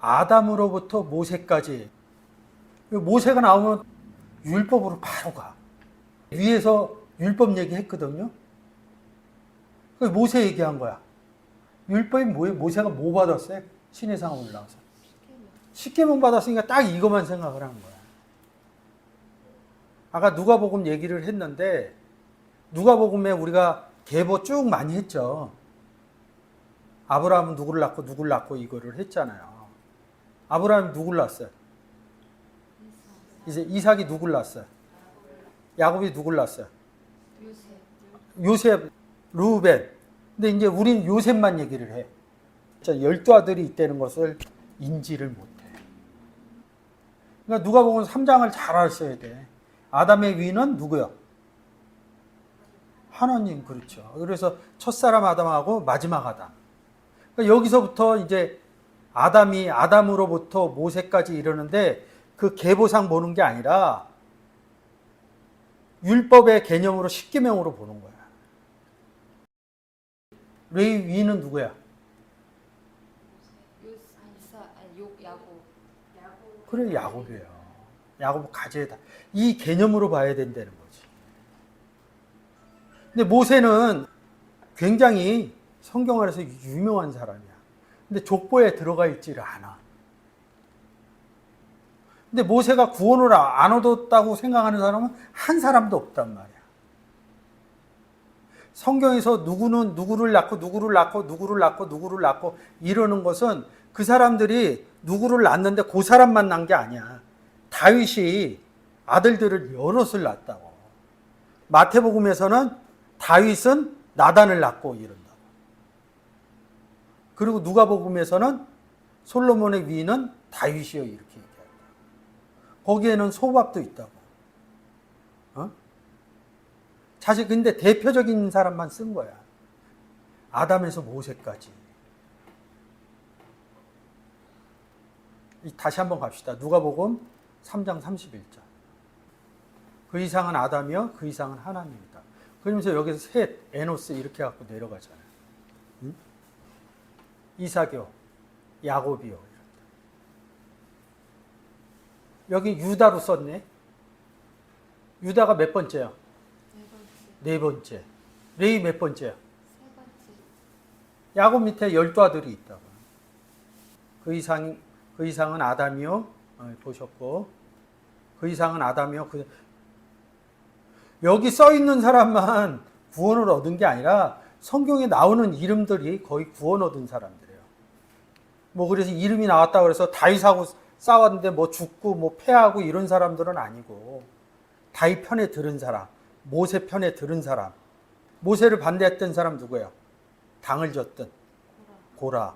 아담으로부터 모세까지. 모세가 나오면 율법으로 바로 가. 위에서 율법 얘기했거든요. 모세 얘기한 거야. 율법이 뭐예요? 모세가 뭐 받았어요? 신의 상 올라와서. 십계명 받았으니까 딱 이것만 생각을 한 거야. 아까 누가복음 얘기를 했는데 누가복음에 우리가 계보 쭉 많이 했죠. 아브라함은 누구를 낳고 이거를 했잖아요. 아브라함이 누구를 낳았어요? 이제 이삭이 누구를 낳았어요? 야곱이 누구를 낳았어요? 요셉, 루벤. 근데 이제 우린 요셉만 얘기를 해. 12아들이 있다는 것을 인지를 못해. 그러니까 누가복음 3장을 잘 알아야 돼. 아담의 위는 누구요? 하나님, 그렇죠. 그래서 첫사람 아담하고 마지막 아담. 그러니까 여기서부터 이제 아담으로부터 모세까지 이르는데 그 계보상 보는 게 아니라 율법의 개념으로 십계명으로 보는 거야. 레위 위는 누구야? 그래, 야곱이에요. 야곱 가제다. 이 개념으로 봐야 된다는 거지. 근데 모세는 굉장히 성경 안에서 유명한 사람이야. 근데 족보에 들어가 있지를 않아. 근데 모세가 구원을 안 얻었다고 생각하는 사람은 한 사람도 없단 말이야. 성경에서 누구는 누구를 낳고 이러는 것은 그 사람들이 누구를 낳는데 그 사람만 낳은 게 아니야. 다윗이 아들들을 여럿을 낳았다고. 마태복음에서는 다윗은 나단을 낳고 이른다고. 그리고 누가복음에서는 솔로몬의 위는 다윗이요 이렇게 얘기한다. 거기에는 소박도 있다고. 사실 근데 대표적인 사람만 쓴 거야. 아담에서 모세까지. 다시 한번 갑시다. 누가복음 3장 31절. 그 이상은 아담이요, 그 이상은 하나님이다. 그러면서 여기서 셋, 에노스 이렇게 갖고 내려가잖아요. 응? 이삭이요, 야곱이요. 이런다. 여기 유다로 썼네. 유다가 몇 번째요? 네 번째. 레위 몇 번째요? 세 번째. 야곱 밑에 12아들이 있다고. 그 이상은 아담이요. 보셨고. 그 이상은 아담이요. 여기 써 있는 사람만 구원을 얻은 게 아니라 성경에 나오는 이름들이 거의 구원 얻은 사람들이에요. 뭐 그래서 이름이 나왔다고 해서 다윗하고 싸웠는데 뭐 죽고 뭐 패하고 이런 사람들은 아니고 다윗 편에 들은 사람, 모세 편에 들은 사람. 모세를 반대했던 사람 누구예요? 당을 졌던 고라.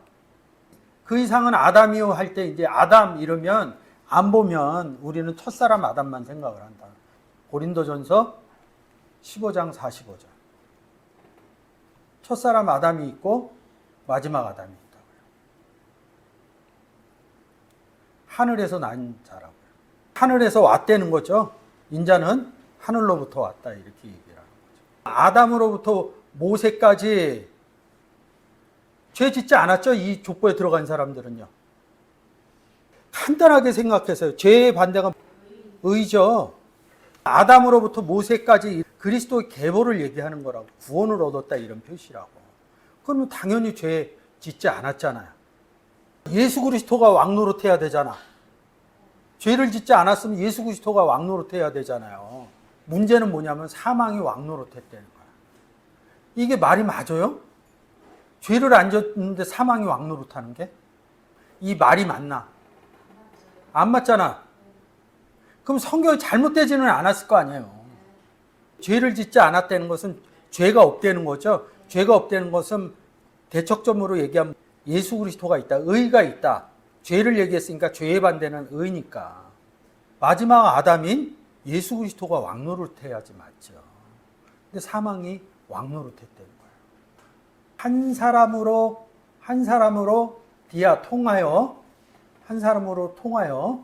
그 이상은 아담이요 할 때 이제 아담 이러면 안 보면 우리는 첫사람 아담만 생각을 한다. 고린도전서 15장 45절. 첫사람 아담이 있고 마지막 아담이 있다고요. 하늘에서 난 자라고요. 하늘에서 왔다는 거죠. 인자는 하늘로부터 왔다 이렇게 얘기를 하는 거죠. 아담으로부터 모세까지 죄 짓지 않았죠? 이 족보에 들어간 사람들은요. 간단하게 생각해서요. 죄의 반대가 의죠. 아담으로부터 모세까지 그리스도의 계보를 얘기하는 거라고. 구원을 얻었다 이런 표시라고. 그러면 당연히 죄 짓지 않았잖아요. 예수 그리스도가 왕노릇해야 되잖아. 죄를 짓지 않았으면 예수 그리스도가 왕노릇해야 되잖아요. 문제는 뭐냐면 사망이 왕노릇했다는 거야. 이게 말이 맞아요? 죄를 안 졌는데 사망이 왕노릇하는 게? 이 말이 맞나? 안 맞잖아. 그럼 성경이 잘못되지는 않았을 거 아니에요. 죄를 짓지 않았다는 것은 죄가 없다는 거죠. 죄가 없다는 것은 대척점으로 얘기하면 예수 그리스도가 있다. 의가 있다. 죄를 얘기했으니까 죄의 반대는 의니까. 마지막 아담인 예수 그리스도가 왕노릇해야지 맞죠. 근데 사망이 왕노릇했다는 거예요. 한 사람으로 디아 통하여 한 사람으로 통하여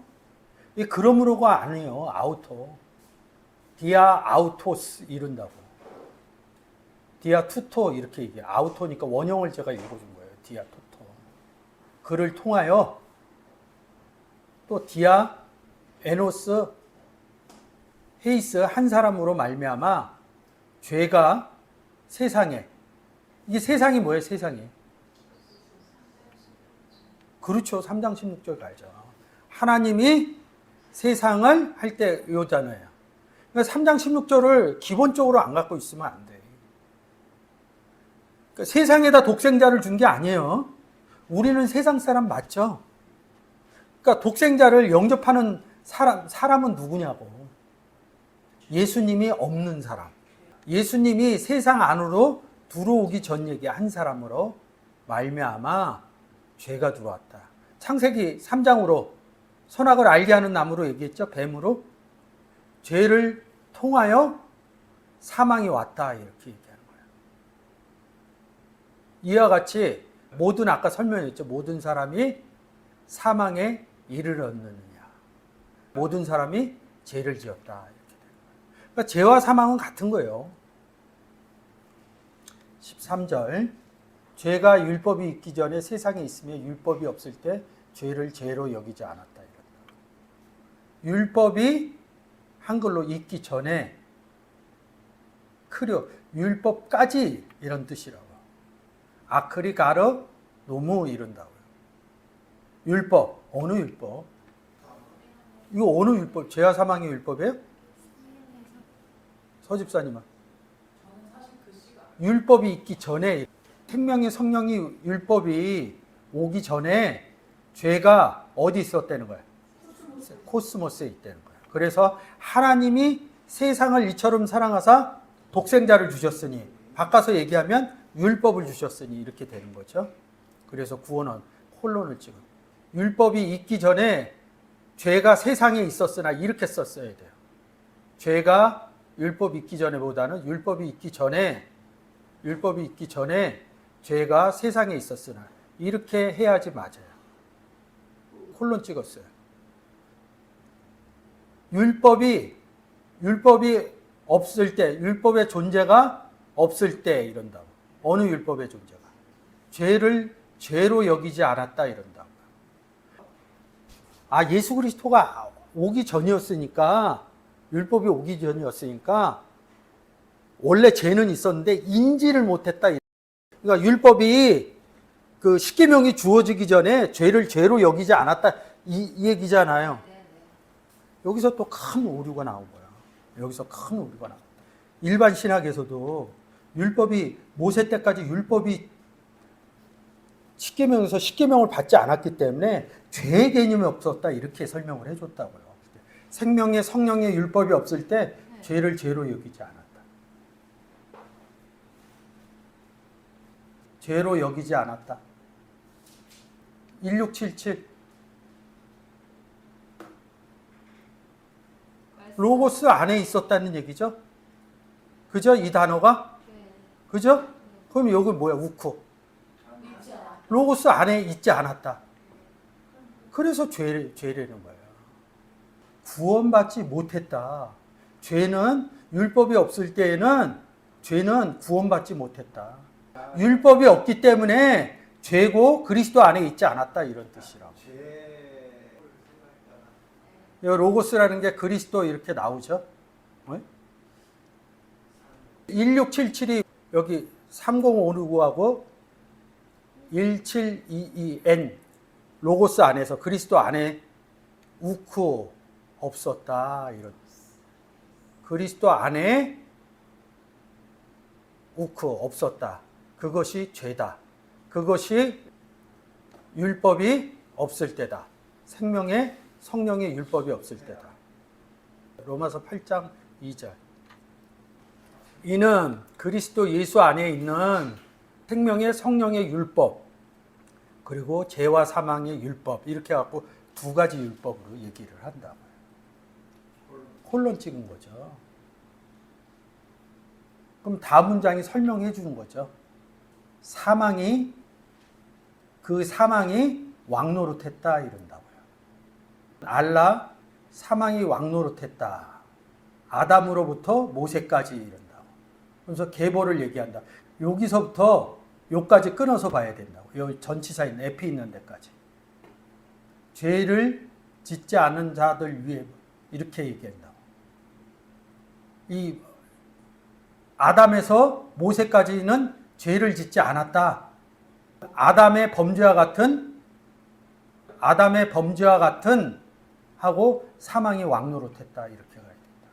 이 그러므로가 아니에요. 아우토. 디아 아우토스 이른다고. 디아 투토 이렇게 얘기해요. 아우토니까 원형을 제가 읽어준 거예요. 디아 투토. 그를 통하여 또 디아 에노스 헤이스 한 사람으로 말미암아 죄가 세상에, 이게 세상이 뭐예요? 세상이 그렇죠. 3장 16절 알죠. 하나님이 세상을 할 때 요잖아요. 그러니까 3장 16절을 기본적으로 안 갖고 있으면 안 돼. 그러니까 세상에다 독생자를 준 게 아니에요. 우리는 세상 사람 맞죠? 그러니까 독생자를 영접하는 사람은 누구냐고. 예수님이 없는 사람. 예수님이 세상 안으로 들어오기 전 얘기 한 사람으로 말미암아 죄가 들어왔다. 창세기 3장으로 선악을 알게 하는 나무로 얘기했죠. 뱀으로. 죄를 통하여 사망이 왔다. 이렇게 얘기하는 거예요. 이와 같이 모든 아까 설명했죠. 모든 사람이 사망에 이르렀느냐. 모든 사람이 죄를 지었다. 이렇게 되는 거예요. 그러니까 죄와 사망은 같은 거예요. 13절. 죄가 율법이 있기 전에 세상에 있으며 율법이 없을 때 죄를 죄로 여기지 않았다. 이런다. 율법이 한글로 있기 전에 크려 율법까지 이런 뜻이라고. 아크리 가르 노무 이런다고요. 율법 어느 율법? 이거 어느 율법? 죄와 사망의 율법이에요? 서집사님은 율법이 있기 전에 생명의 성령이 율법이 오기 전에 죄가 어디 있었다는 거예요? 코스모스에 있다는 거예요. 그래서 하나님이 세상을 이처럼 사랑하사 독생자를 주셨으니 바꿔서 얘기하면 율법을 주셨으니 이렇게 되는 거죠. 그래서 구원은 홀론을 찍은 율법이 있기 전에 죄가 세상에 있었으나 이렇게 썼어야 돼요. 죄가 율법이 있기 전에보다는 율법이 있기 전에 죄가 세상에 있었으나 이렇게 해야지 맞아요. 콜론 찍었어요. 율법이 없을 때, 율법의 존재가 없을 때 이런다고. 어느 율법의 존재가? 죄를 죄로 여기지 않았다 이런다고. 아, 예수 그리스도가 오기 전이었으니까, 율법이 오기 전이었으니까 원래 죄는 있었는데 인지를 못했다. 그러니까 율법이 그 십계명이 주어지기 전에 죄를 죄로 여기지 않았다 이 얘기잖아요. 여기서 또 큰 오류가 나온 거야. 여기서 큰 오류가 나왔다. 일반 신학에서도 율법이 모세 때까지 율법이 십계명에서 십계명을 받지 않았기 때문에 죄의 개념이 없었다 이렇게 설명을 해줬다고요. 생명의 성령의 율법이 없을 때 죄를 죄로 여기지 않았다. 죄로 여기지 않았다. 1677 로고스 안에 있었다는 얘기죠. 그죠? 이 단어가? 그죠? 그럼 여기 뭐야? 우쿠. 로고스 안에 있지 않았다. 그래서 죄라는 거예요. 구원받지 못했다. 죄는 율법이 없을 때에는 죄는 구원받지 못했다. 율법이 없기 때문에 죄고 그리스도 안에 있지 않았다 이런 뜻이라고. 로고스라는 게 그리스도 이렇게 나오죠. 1677이 여기 3059하고 1722N 로고스 안에서 그리스도 안에 우쿠 없었다 이런. 그리스도 안에 우쿠 없었다. 그것이 죄다. 그것이 율법이 없을 때다. 생명의 성령의 율법이 없을 때다. 로마서 8장 2절. 이는 그리스도 예수 안에 있는 생명의 성령의 율법 그리고 죄와 사망의 율법 이렇게 해갖고 두 가지 율법으로 얘기를 한다고요. 콜론 찍은 거죠. 그럼 다음 문장이 설명해 주는 거죠. 그 사망이 왕노릇했다 이런다고요. 알라 사망이 왕노릇했다. 아담으로부터 모세까지 이런다고. 그래서 계보를 얘기한다. 여기서부터 여기까지 끊어서 봐야 된다고. 여기 전치사 있는 에피 있는 데까지. 죄를 짓지 않은 자들 위해 이렇게 얘기한다. 이 아담에서 모세까지는 죄를 짓지 않았다. 아담의 범죄와 같은 하고 사망이 왕노릇했다. 이렇게 가야 된다.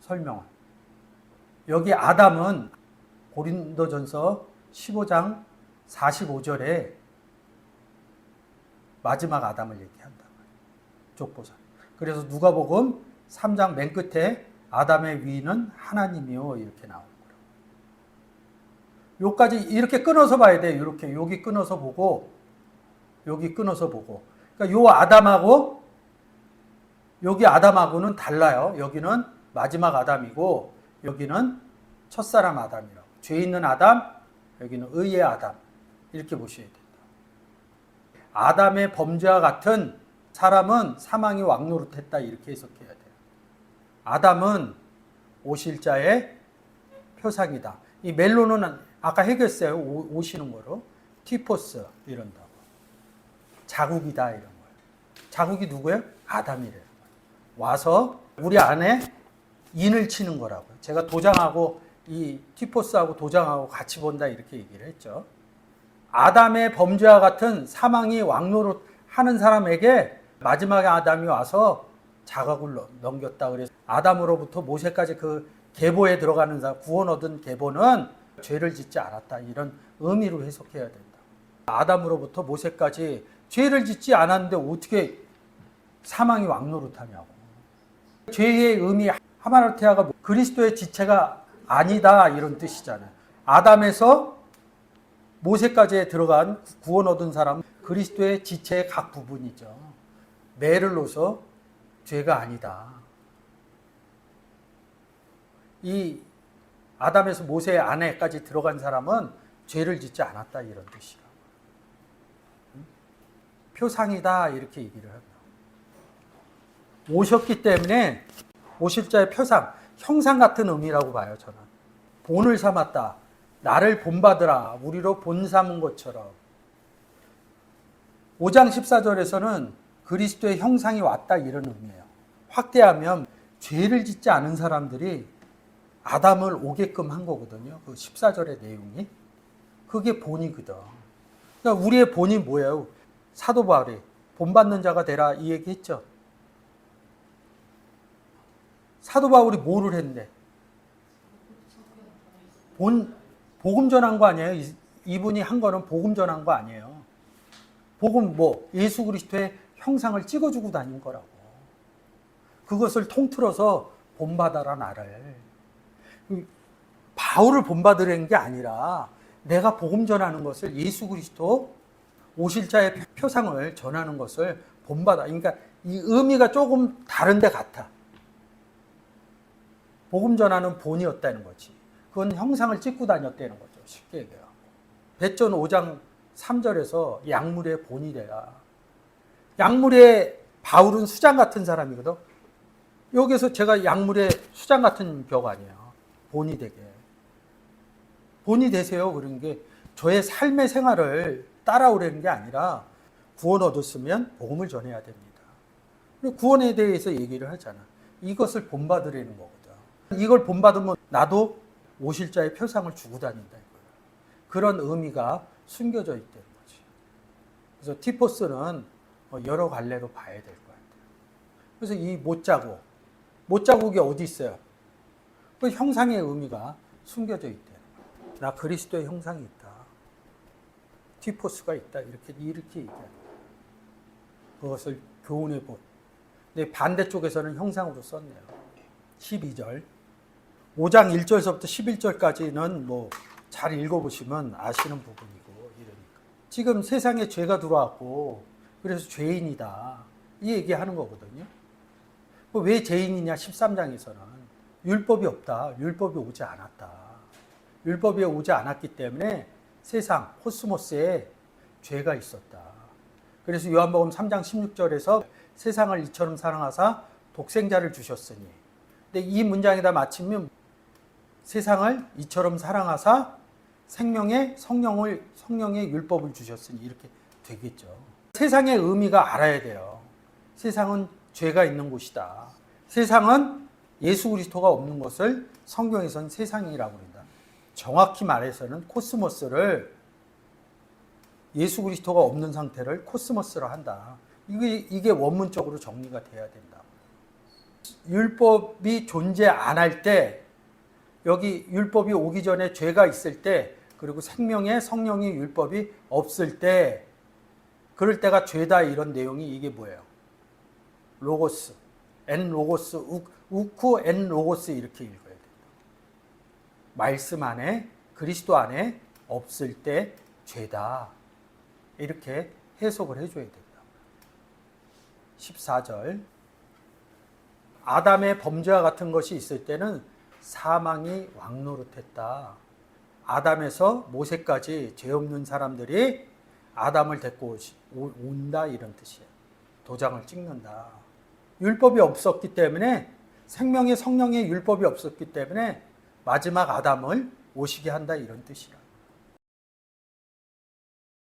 설명은. 여기 아담은 고린도전서 15장 45절에 마지막 아담을 얘기한다. 족보사. 그래서 누가복음 3장 맨 끝에 아담의 위는 하나님이요 이렇게 나오는 거라고. 요까지 이렇게 끊어서 봐야 돼. 이렇게 여기 끊어서 보고 여기 끊어서 보고. 그러니까 요 아담하고 여기 아담하고는 달라요. 여기는 마지막 아담이고 여기는 첫사람 아담이라고. 죄 있는 아담, 여기는 의의 아담. 이렇게 보셔야 된다. 아담의 범죄와 같은 사람은 사망이 왕노릇했다. 이렇게 해석해야 돼요. 아담은 오실 자의 표상이다. 이 멜로는 아까 해결했어요. 오시는 거로. 티포스 이런다고. 자국이다 이런 거예요. 자국이 누구예요? 아담이래요. 와서 우리 안에 인을 치는 거라고요. 제가 도장하고 이 티포스하고 도장하고 같이 본다 이렇게 얘기를 했죠. 아담의 범죄와 같은 사망이 왕노릇 하는 사람에게 마지막에 아담이 와서 자각을 넘겼다. 그래서 아담으로부터 모세까지 그 계보에 들어가는 사람, 구원 얻은 계보는 죄를 짓지 않았다. 이런 의미로 해석해야 된다. 아담으로부터 모세까지 죄를 짓지 않았는데 어떻게 사망이 왕노릇하냐고. 죄의 의미 하마르티아가 그리스도의 지체가 아니다 이런 뜻이잖아요. 아담에서 모세까지 들어간 구원 얻은 사람은 그리스도의 지체의 각 부분이죠. 매를로서 죄가 아니다. 이 아담에서 모세 안에까지 들어간 사람은 죄를 짓지 않았다 이런 뜻이라고. 표상이다 이렇게 얘기를 합니다. 오셨기 때문에 오실 자의 표상, 형상 같은 의미라고 봐요. 저는. 본을 삼았다. 나를 본받으라. 우리로 본 삼은 것처럼. 5장 14절에서는 그리스도의 형상이 왔다 이런 의미예요. 확대하면 죄를 짓지 않은 사람들이 아담을 오게끔 한 거거든요. 그 14절의 내용이. 그게 본이거든. 그러니까 우리의 본이 뭐예요? 사도 바울이 본받는 자가 되라 이 얘기 했죠. 사도 바울이 뭐를 했는데? 복음 전한 거 아니에요? 이분이 한 거는 복음 전한 거 아니에요. 복음 예수 그리스도의 형상을 찍어주고 다닌 거라고. 그것을 통틀어서 본받아라 나를. 바울을 본받으라는 게 아니라 내가 복음 전하는 것을 예수 그리스도 오실 자의 표상을 전하는 것을 본받아. 그러니까 이 의미가 조금 다른 데 같아. 복음 전하는 본이었다는 거지. 그건 형상을 찍고 다녔다는 거죠. 쉽게 얘기해요. 베전 5장 3절에서 약물의 본이 되라. 약물의 바울은 수장 같은 사람이거든. 여기서 제가 약물의 수장 같은 벽 아니에요. 본이 되게. 본이 되세요. 그런 게 저의 삶의 생활을 따라오려는 게 아니라 구원 얻었으면 복음을 전해야 됩니다. 구원에 대해서 얘기를 하잖아. 이것을 본받으려는 거거든. 이걸 본받으면 나도 오실 자의 표상을 주고 다닌다 이거예요. 그런 의미가 숨겨져 있다는 거지. 그래서 티포스는 여러 갈래로 봐야 될 것 같아요. 그래서 이 못자국이 어디 있어요? 그 형상의 의미가 숨겨져 있다는 거예요. 나 그리스도의 형상이 있다. 티포스가 있다. 이렇게 얘기하는 거예요. 그것을 교훈의 본. 근데 반대쪽에서는 형상으로 썼네요. 12절. 5장 1절서부터 11절까지는 잘 읽어보시면 아시는 부분이고 이러니까. 지금 세상에 죄가 들어왔고 그래서 죄인이다. 이 얘기하는 거거든요. 왜 죄인이냐 13장에서는 율법이 없다. 율법이 오지 않았다. 율법이 오지 않았기 때문에 세상 코스모스에 죄가 있었다. 그래서 요한복음 3장 16절에서 세상을 이처럼 사랑하사 독생자를 주셨으니. 근데 이 문장에다 맞추면 세상을 이처럼 사랑하사 생명의 성령의 율법을 주셨으니 이렇게 되겠죠. 세상의 의미가 알아야 돼요. 세상은 죄가 있는 곳이다. 세상은 예수 그리스도가 없는 것을 성경에서는 세상이라고 합니다. 정확히 말해서는 코스모스를 예수 그리스도가 없는 상태를 코스모스라 한다. 이게 원문적으로 정리가 돼야 된다. 율법이 존재 안 할 때, 여기 율법이 오기 전에 죄가 있을 때, 그리고 생명의 성령의 율법이 없을 때, 그럴 때가 죄다 이런 내용이 이게 뭐예요? 로고스, 엔 로고스, 우쿠 엔 로고스 이렇게 읽어야 된다. 말씀 안에, 그리스도 안에 없을 때 죄다. 이렇게 해석을 해줘야 된다. 14절. 아담의 범죄와 같은 것이 있을 때는 사망이 왕노릇했다. 아담에서 모세까지 죄 없는 사람들이 아담을 데리고 온다 이런 뜻이에요. 도장을 찍는다. 율법이 없었기 때문에, 생명의 성령의 율법이 없었기 때문에 마지막 아담을 오시게 한다 이런 뜻이야.